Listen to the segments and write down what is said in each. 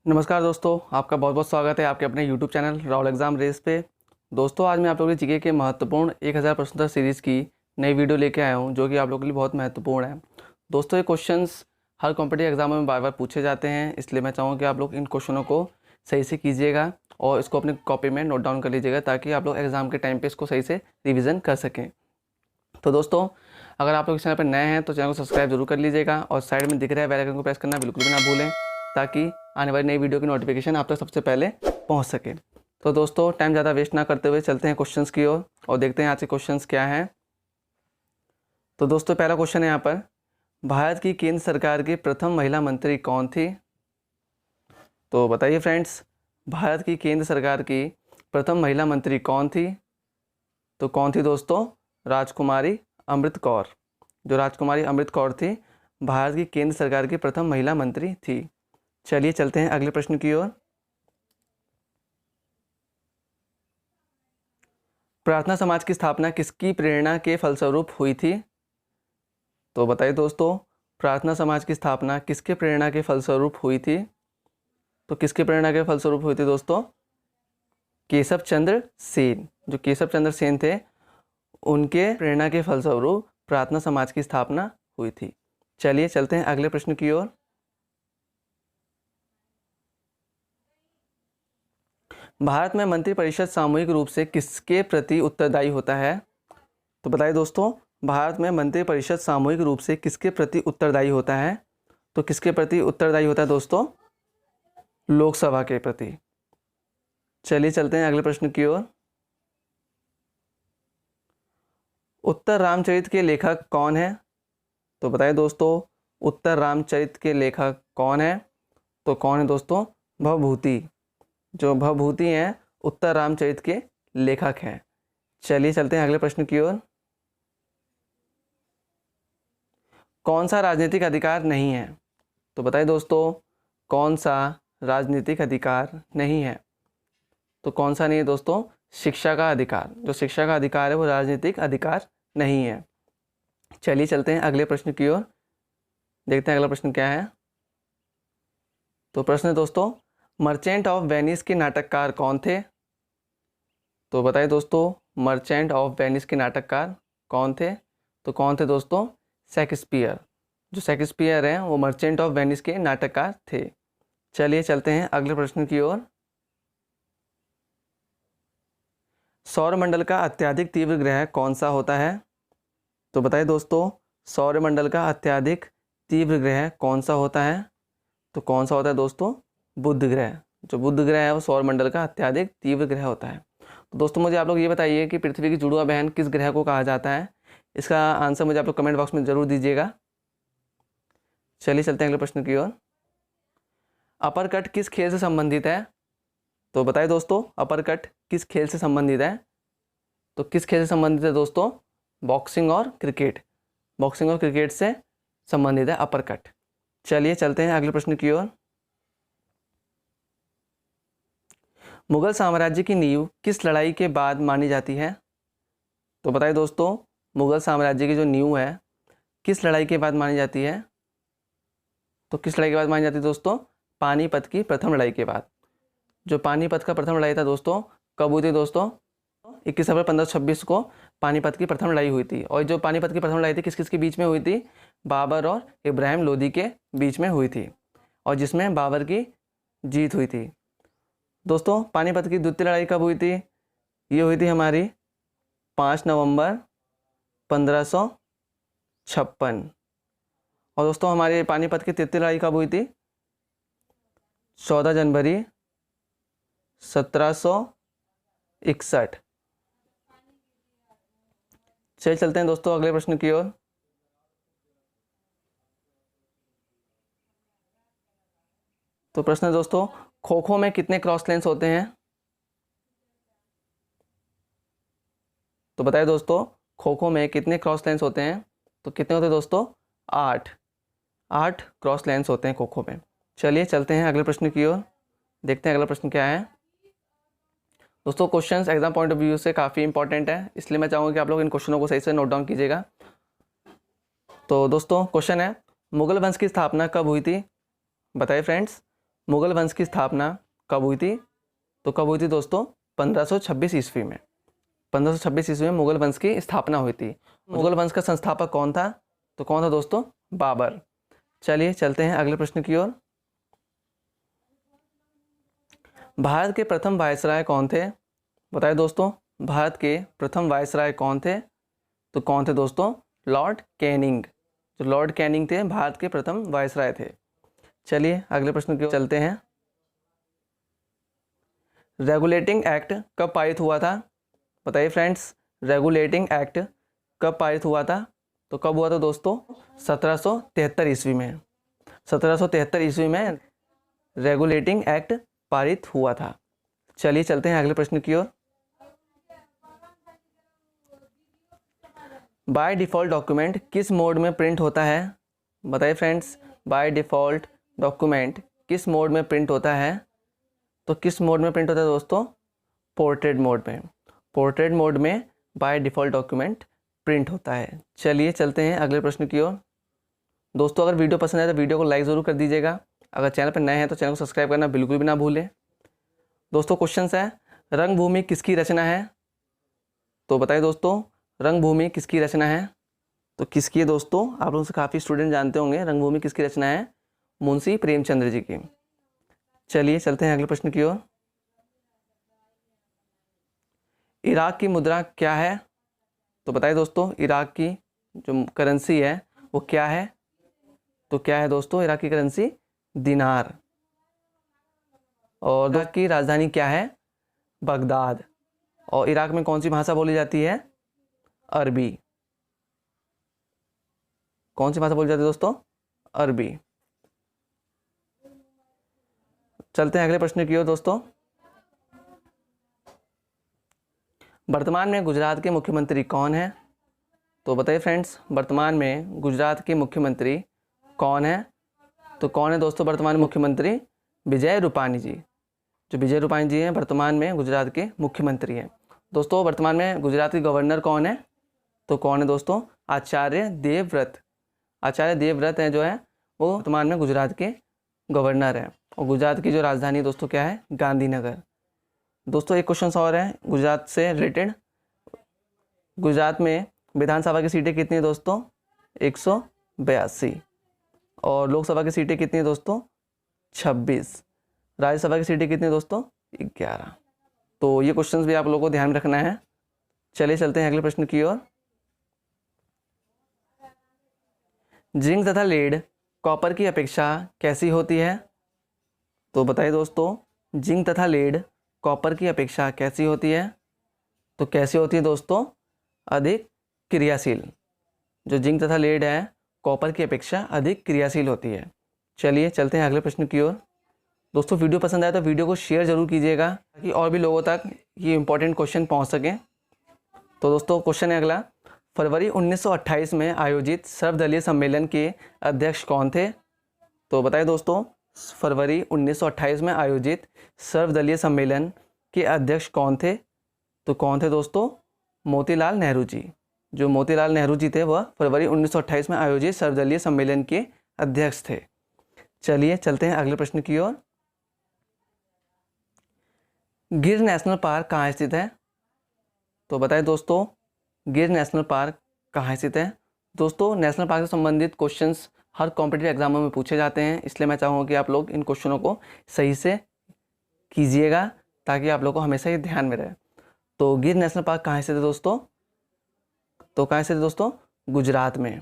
नमस्कार दोस्तों, आपका बहुत बहुत स्वागत है आपके अपने YouTube channel Rahul exam race पे। दोस्तों, आज मैं आप लोगों के जीके के महत्वपूर्ण 1000 प्रश्नोत्तर सीरीज़ की नई वीडियो लेके आया हूं, जो कि आप लोगों के लिए बहुत महत्वपूर्ण है। दोस्तों, ये क्वेश्चंस हर कॉम्पिटिटिव एग्जाम में बार बार पूछे जाते हैं, इसलिए मैं चाहूँगा कि आप लोग इन क्वेश्चनों को सही से कीजिएगा और इसको अपनी कॉपी में नोट डाउन कर लीजिएगा, ताकि आप लोग एग्ज़ाम के टाइम पर इसको सही से रिविज़न कर सकें। तो दोस्तों, अगर आप लोग इस चैनल पर नए हैं तो चैनल को सब्सक्राइब जरूर कर लीजिएगा और साइड में दिख रहा है बेल आइकन को प्रेस करना बिल्कुल भी ना भूलें, ताकि आने वाली नई वीडियो की नोटिफिकेशन आप तक सबसे पहले पहुंच सके। तो दोस्तों, टाइम ज़्यादा वेस्ट ना करते हुए चलते हैं क्वेश्चंस की ओर और देखते हैं आज के क्वेश्चंस क्या हैं। तो दोस्तों, पहला क्वेश्चन है यहाँ पर, भारत की केंद्र सरकार की प्रथम महिला मंत्री कौन थी? तो बताइए फ्रेंड्स, भारत की केंद्र सरकार की प्रथम महिला मंत्री कौन थी? तो कौन थी दोस्तों? राजकुमारी अमृत कौर। जो राजकुमारी अमृत कौर थी, भारत की केंद्र सरकार की प्रथम महिला मंत्री थी। चलिए चलते हैं अगले प्रश्न की ओर। प्रार्थना समाज की स्थापना किसकी प्रेरणा के फलस्वरूप हुई थी? तो बताइए दोस्तों, प्रार्थना समाज की स्थापना किसके प्रेरणा के फलस्वरूप हुई थी? तो किसके प्रेरणा के फलस्वरूप हुई थी दोस्तों? केशव चंद्र सेन। जो केशव चंद्र सेन थे, उनके प्रेरणा के फलस्वरूप प्रार्थना समाज की स्थापना हुई थी। चलिए चलते हैं अगले प्रश्न की ओर। भारत में मंत्रिपरिषद सामूहिक रूप से किसके प्रति उत्तरदायी होता है? तो बताइए दोस्तों, भारत में मंत्रिपरिषद सामूहिक रूप से किसके प्रति उत्तरदायी होता है? तो किसके प्रति उत्तरदायी होता है दोस्तों? लोकसभा के प्रति। चलिए चलते हैं अगले प्रश्न की ओर। उत्तर रामचरित के लेखक कौन है? तो बताइए दोस्तों, उत्तर रामचरित के लेखक कौन है? तो कौन है दोस्तों? भवभूति। जो भवभूति हैं, उत्तर रामचरित के लेखक हैं। चलिए चलते हैं अगले प्रश्न की ओर। कौन सा राजनीतिक अधिकार नहीं है? तो बताइए दोस्तों, कौन सा राजनीतिक अधिकार नहीं है? तो कौन सा नहीं है दोस्तों? शिक्षा का अधिकार। जो शिक्षा का अधिकार है वो राजनीतिक अधिकार नहीं है। चलिए चलते हैं अगले प्रश्न की ओर, देखते हैं अगला प्रश्न क्या है। तो प्रश्न है दोस्तों, मर्चेंट ऑफ वेनिस के नाटककार कौन थे? तो बताइए दोस्तों, मर्चेंट ऑफ वेनिस के नाटककार कौन थे? तो कौन थे दोस्तों? शेक्सपियर। जो शेक्सपियर हैं, वो मर्चेंट ऑफ वेनिस के नाटककार थे। चलिए चलते हैं अगले प्रश्न की ओर। सौरमंडल का अत्यधिक तीव्र ग्रह कौन सा होता है? तो बताइए दोस्तों, सौरमंडल का अत्यधिक तीव्र ग्रह कौन सा होता है? तो कौन सा होता है दोस्तों? बुध ग्रह। जो बुध ग्रह है वो सौरमंडल का अत्यधिक तीव्र ग्रह होता है। तो दोस्तों, मुझे आप लोग ये बताइए कि पृथ्वी की जुड़वा बहन किस ग्रह को कहा जाता है? इसका आंसर मुझे आप लोग कमेंट बॉक्स में जरूर दीजिएगा। चलिए चलते हैं अगले प्रश्न की ओर। अपर कट किस खेल से संबंधित है? तो बताइए दोस्तों, अपर कट किस खेल से संबंधित है? तो किस खेल से संबंधित है दोस्तों? बॉक्सिंग और क्रिकेट। बॉक्सिंग और क्रिकेट से संबंधित है अपर कट। चलिए चलते हैं अगले प्रश्न की ओर। मुगल साम्राज्य की नींव किस लड़ाई के बाद मानी जाती है? तो बताइए दोस्तों, मुगल साम्राज्य की जो नींव है किस लड़ाई के बाद मानी जाती है? तो किस लड़ाई के बाद मानी जाती है दोस्तों? पानीपत की प्रथम लड़ाई के बाद। जो पानीपत का प्रथम लड़ाई था दोस्तों, कब हुई थी दोस्तों? 21 अप्रैल 1526 को पानीपत की प्रथम लड़ाई हुई थी। और जो पानीपत की प्रथम लड़ाई थी किस किस के बीच में हुई थी? बाबर और इब्राहिम लोदी के बीच में हुई थी, और जिसमें बाबर की जीत हुई थी। दोस्तों, पानीपत की द्वितीय लड़ाई कब हुई थी? ये हुई थी हमारी 5 नवंबर 1556। और दोस्तों, हमारे पानीपत की तृतीय लड़ाई कब हुई थी? 14 जनवरी 1761। चलिए चलते हैं दोस्तों अगले प्रश्न की ओर। तो प्रश्न है दोस्तों, खो खो में कितने क्रॉस लेंस होते हैं? तो बताइए दोस्तों, खो खो में कितने क्रॉस लेंस होते हैं? तो कितने होते हैं दोस्तों? 8 क्रॉस लेंस होते हैं खो खो में। चलिए चलते हैं अगले प्रश्न की ओर, देखते हैं अगला प्रश्न क्या है। दोस्तों, questions exam point of view से काफ़ी इंपॉर्टेंट है, इसलिए मैं चाहूँगा कि आप लोग इन क्वेश्चनों को सही से नोट डाउन कीजिएगा। तो दोस्तों, क्वेश्चन है, मुगल वंश की स्थापना कब हुई थी? बताइए फ्रेंड्स, मुगल वंश की स्थापना कब हुई थी? तो कब हुई थी दोस्तों? 1526 ईस्वी में। 1526 ईस्वी में मुगल वंश की स्थापना हुई थी। मुगल वंश का संस्थापक कौन था? तो कौन था दोस्तों? बाबर। चलिए चलते हैं अगले प्रश्न की ओर। भारत के प्रथम वायसराय कौन थे? बताइए दोस्तों, भारत के प्रथम वायसराय कौन थे? तो कौन थे दोस्तों? Lord Canning. जो लॉर्ड कैनिंग थे भारत के प्रथम वायसराय थे। चलिए अगले प्रश्न की ओर चलते हैं। रेगुलेटिंग एक्ट कब पारित हुआ था? बताइए फ्रेंड्स, रेगुलेटिंग एक्ट कब पारित हुआ था? तो कब हुआ था दोस्तों? 1773 ईस्वी में। 1773 ईस्वी में रेगुलेटिंग एक्ट पारित हुआ था। चलिए चलते हैं अगले प्रश्न की ओर। बाय डिफ़ॉल्ट डॉक्यूमेंट किस मोड में प्रिंट होता है? बताइए फ्रेंड्स, बाय डिफ़ॉल्ट डॉक्यूमेंट किस मोड में प्रिंट होता है? तो किस मोड में प्रिंट होता है दोस्तों? पोर्ट्रेट मोड में। पोर्ट्रेट मोड में बाय डिफ़ॉल्ट डॉक्यूमेंट प्रिंट होता है। चलिए चलते हैं अगले प्रश्न की ओर। दोस्तों अगर वीडियो पसंद आए तो वीडियो को लाइक ज़रूर कर दीजिएगा। अगर चैनल पर नए हैं तो चैनल को सब्सक्राइब करना बिल्कुल भी ना भूलें। दोस्तों क्वेश्चन है, रंगभूमि किसकी रचना है? तो बताइए दोस्तों, रंगभूमि किसकी रचना है? तो किसकी है दोस्तों? आप लोगों से काफ़ी स्टूडेंट जानते होंगे रंगभूमि किसकी रचना है। मुंशी प्रेमचंद्र जी की। चलिए चलते हैं अगले प्रश्न की ओर। इराक की मुद्रा क्या है? तो बताइए दोस्तों, इराक की जो करेंसी है वो क्या है? तो क्या है दोस्तों इराक की करेंसी? दिनार। और इराक की राजधानी क्या है? बगदाद। और इराक में कौन सी भाषा बोली जाती है? अरबी। कौन सी भाषा बोली जाती है दोस्तों? अरबी। चलते हैं अगले प्रश्न की ओर दोस्तों। वर्तमान में गुजरात के मुख्यमंत्री कौन है? तो बताइए फ्रेंड्स, वर्तमान में गुजरात के मुख्यमंत्री कौन है? तो कौन है दोस्तों वर्तमान मुख्यमंत्री? विजय रूपाणी जी। जो विजय रूपाणी जी हैं वर्तमान में गुजरात के मुख्यमंत्री हैं। दोस्तों वर्तमान में गुजरात के गवर्नर कौन है? तो कौन है दोस्तों? आचार्य देवव्रत। आचार्य देवव्रत हैं जो है वो वर्तमान में गुजरात के गवर्नर हैं। और गुजरात की जो राजधानी दोस्तों क्या है? गांधीनगर। दोस्तों एक क्वेश्चन और है गुजरात से रिलेटेड। गुजरात में विधानसभा की सीटें कितनी है दोस्तों? 182। और लोकसभा की सीटें कितनी है दोस्तों? 26। राज्यसभा की सीटें कितनी है दोस्तों? 11। तो ये क्वेश्चंस भी आप लोगों को ध्यान में रखना है। चलिए चलते हैं अगले प्रश्न की ओर। जिंक तथा लेड कॉपर की अपेक्षा कैसी होती है? तो बताइए दोस्तों, जिंक तथा लेड कॉपर की अपेक्षा कैसी होती है? तो कैसी होती है दोस्तों? अधिक क्रियाशील। जो जिंक तथा लेड है कॉपर की अपेक्षा अधिक क्रियाशील होती है। चलिए चलते हैं अगले प्रश्न की ओर। दोस्तों वीडियो पसंद आए तो वीडियो को शेयर जरूर कीजिएगा ताकि और भी लोगों तक ये इंपॉर्टेंट क्वेश्चन पहुंच सके। तो दोस्तों क्वेश्चन है अगला, फरवरी 1928 में आयोजित सर्वदलीय सम्मेलन के अध्यक्ष कौन थे? तो बताइए दोस्तों, फरवरी 1928 में आयोजित सर्वदलीय सम्मेलन के अध्यक्ष कौन थे? तो कौन थे दोस्तों? मोतीलाल नेहरू जी। जो मोतीलाल नेहरू जी थे वह फरवरी 1928 में आयोजित सर्वदलीय सम्मेलन के अध्यक्ष थे। चलिए चलते हैं अगले प्रश्न की ओर। गिर नेशनल पार्क कहाँ स्थित है? तो बताएं दोस्तों, गिर नेशनल पार्क कहाँ स्थित है? दोस्तों नेशनल पार्क से संबंधित क्वेश्चंस हर कॉम्पिटिटिव एग्जामों में पूछे जाते हैं, इसलिए मैं चाहूँगा कि आप लोग इन क्वेश्चनों को सही से कीजिएगा ताकि आप लोग को हमेशा ये ध्यान में रहे। तो गिर नेशनल पार्क कहाँ स्थित है दोस्तों? तो कहाँ स्थित है दोस्तों? गुजरात में।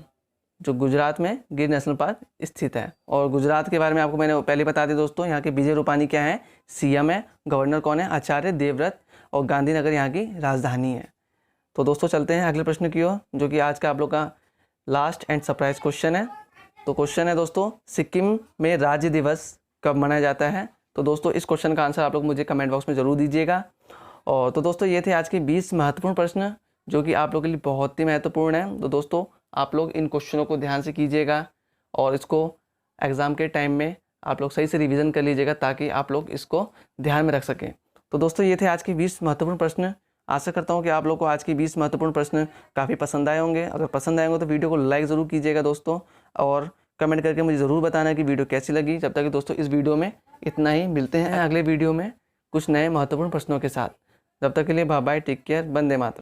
जो गुजरात में गिर नेशनल पार्क स्थित है। और गुजरात के बारे में आपको मैंने पहले बता दिया दोस्तों, यहाँ के विजय रूपाणी क्या है? सीएम है। गवर्नर कौन है? आचार्य देवव्रत। और गांधीनगर यहाँ की राजधानी है। तो दोस्तों चलते हैं अगले प्रश्न की ओर, जो कि आज का आप लोग का लास्ट एंड सरप्राइज क्वेश्चन है। तो क्वेश्चन है दोस्तों, सिक्किम में राज्य दिवस कब मनाया जाता है? तो दोस्तों इस क्वेश्चन का आंसर आप लोग मुझे कमेंट बॉक्स में ज़रूर दीजिएगा। और तो दोस्तों ये थे आज के 20 महत्वपूर्ण प्रश्न जो कि आप लोगों के लिए बहुत ही महत्वपूर्ण है। तो दोस्तों आप लोग इन क्वेश्चनों को ध्यान से कीजिएगा और इसको एग्ज़ाम के टाइम में आप लोग सही से रिवीजन कर लीजिएगा ताकि आप लोग इसको ध्यान में रख सकें। तो दोस्तों ये थे आज के 20 महत्वपूर्ण प्रश्न। आशा करता हूँ कि आप लोग को आज के 20 महत्वपूर्ण प्रश्न काफ़ी पसंद आए होंगे। अगर पसंद आए होंगे तो वीडियो को लाइक ज़रूर कीजिएगा दोस्तों, और कमेंट करके मुझे ज़रूर बताना कि वीडियो कैसी लगी। जब तक कि दोस्तों इस वीडियो में इतना ही, मिलते हैं अगले वीडियो में कुछ नए महत्वपूर्ण प्रश्नों के साथ। जब तक के लिए bye bye, take care, Vande Mataram.